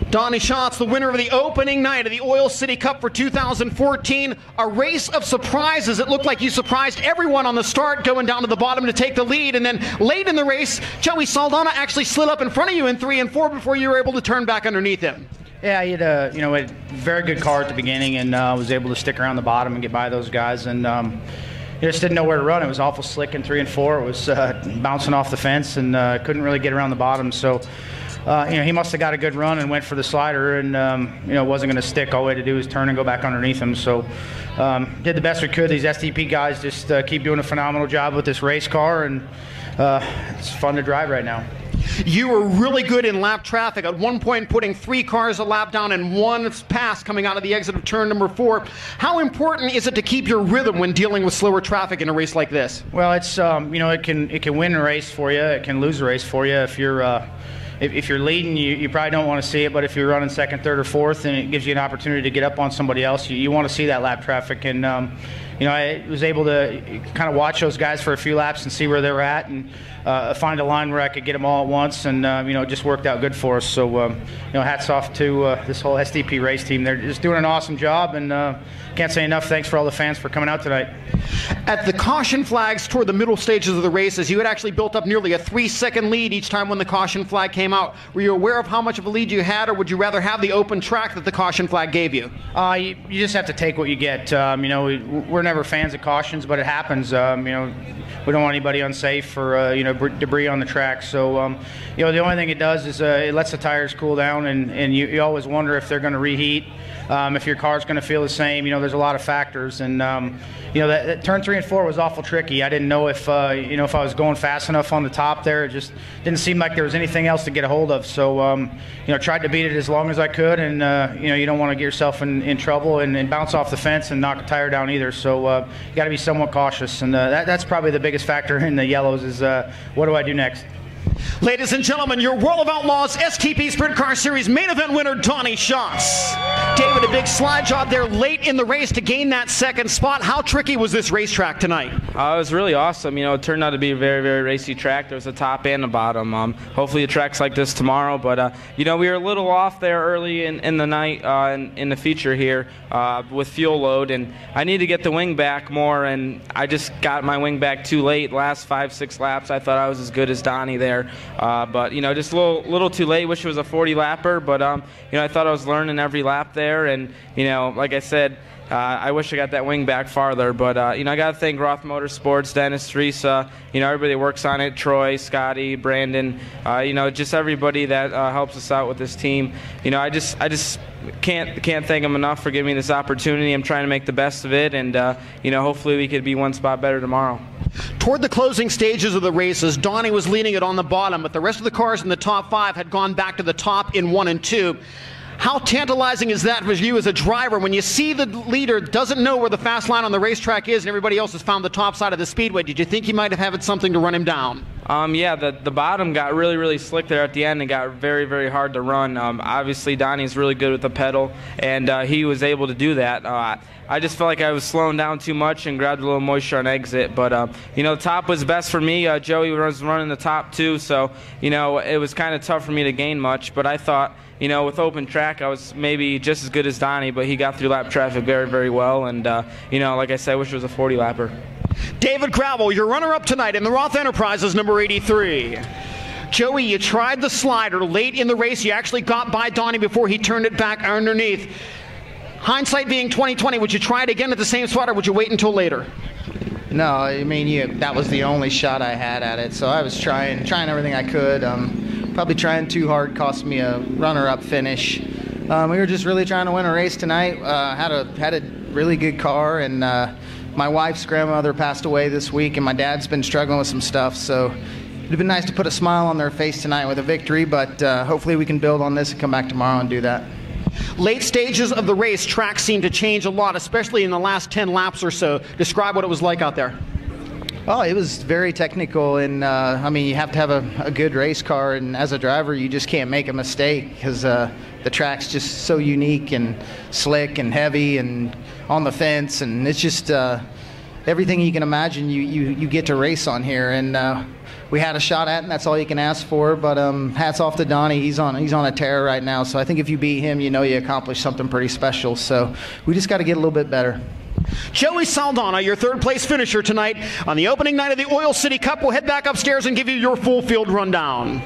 Donny Schatz, the winner of the opening night of the Oil City Cup for 2014. A race of surprises. It looked like you surprised everyone on the start, going down to the bottom to take the lead. And then late in the race, Joey, Saldana actually slid up in front of you in 3 and 4 before you were able to turn back underneath him. Yeah, he had a very good car at the beginning, and was able to stick around the bottom and get by those guys. And he just didn't know where to run. It was awful slick in 3 and 4. It was bouncing off the fence, and couldn't really get around the bottom. So he must have got a good run and went for the slider, and wasn't going to stick. All we had to do was turn and go back underneath him. So did the best we could. These STP guys just keep doing a phenomenal job with this race car, and it's fun to drive right now. You were really good in lap traffic, at one point putting 3 cars a lap down and 1 pass coming out of the exit of turn number 4. How important is it to keep your rhythm when dealing with slower traffic in a race like this? Well, it's it can win a race for you, it can lose a race for you. If you're leading, you probably don't want to see it, but if you're running second, third, or fourth, and it gives you an opportunity to get up on somebody else, you want to see that lap traffic. And I was able to kind of watch those guys for a few laps and see where they were at, and find a line where I could get them all at once, and it just worked out good for us. So hats off to this whole STP race team. They're just doing an awesome job, and can't say enough thanks for all the fans for coming out tonight. At the caution flags toward the middle stages of the races, you had actually built up nearly a 3-second lead each time when the caution flag came out. Were you aware of how much of a lead you had, or would you rather have the open track that the caution flag gave you? You just have to take what you get. We're never fans of cautions, but it happens. We don't want anybody unsafe or debris on the track. So the only thing it does is it lets the tires cool down, and you always wonder if they're going to reheat, if your car's going to feel the same. There's a lot of factors, and that turn 3 and 4 was awful tricky. I didn't know if if I was going fast enough on the top there. It just didn't seem like there was anything else to get a hold of. So tried to beat it as long as I could, and you don't want to get yourself in trouble and bounce off the fence and knock a tire down either. So you got to be somewhat cautious, and that's probably the biggest factor in the yellows is what do I do next? Ladies and gentlemen, your World of Outlaws STP Sprint Car Series main event winner, Donny Schatz. David, a big slide job there late in the race to gain that second spot. How tricky was this racetrack tonight? It was really awesome. It turned out to be a very, very racy track. There was a top and a bottom. Hopefully a track's like this tomorrow, but we were a little off there early in the night in the feature here with fuel load, and I need to get the wing back more, and I just got my wing back too late. Last 5-6 laps, I thought I was as good as Donny there. But just a little too late. Wish it was a 40 lapper, but I thought I was learning every lap there, and like I said, I wish I got that wing back farther, but I got to thank Roth Motorsports, Dennis, Teresa, everybody that works on it, Troy, Scotty, Brandon, just everybody that helps us out with this team. I just can't thank them enough for giving me this opportunity. I'm trying to make the best of it, and hopefully we could be one spot better tomorrow. Toward the closing stages of the races, Donny was leading it on the bottom, but the rest of the cars in the top 5 had gone back to the top in 1 and 2. How tantalizing is that for you as a driver when you see the leader doesn't know where the fast line on the racetrack is and everybody else has found the top side of the speedway? Did you think you might have had something to run him down? Yeah, the bottom got really, really slick there at the end and got very, very hard to run. Obviously, Donny's really good with the pedal, and he was able to do that. I just felt like I was slowing down too much and grabbed a little moisture on exit. But, the top was best for me. Joey was running the top too, so, it was kind of tough for me to gain much. But I thought, with open track, I was maybe just as good as Donny, but he got through lap traffic very, very well. And, like I said, I wish it was a 40 lapper. David Gravel, your runner-up tonight in the Roth Enterprises, number 83. Joey, you tried the slider late in the race. You actually got by Donny before he turned it back underneath. Hindsight being 20/20, would you try it again at the same spot, or would you wait until later? No, I mean, that was the only shot I had at it, so I was trying everything I could. Probably trying too hard cost me a runner-up finish. We were just really trying to win a race tonight. Had a really good car, and my wife's grandmother passed away this week, and my dad's been struggling with some stuff, so it'd been nice to put a smile on their face tonight with a victory, but hopefully we can build on this and come back tomorrow and do that. Late stages of the race, tracks seem to change a lot, especially in the last 10 laps or so. Describe what it was like out there. Oh, it was very technical, and you have to have a good race car, and as a driver, you just can't make a mistake because the track's just so unique and slick and heavy and on the fence, and it's just everything you can imagine you get to race on here. And we had a shot at, and that's all you can ask for. But hats off to Donny. He's on a tear right now. So I think if you beat him, you know you accomplished something pretty special. So we just got to get a little bit better. Joey Saldana, your third place finisher tonight on the opening night of the Oil City Cup. We'll head back upstairs and give you your full field rundown.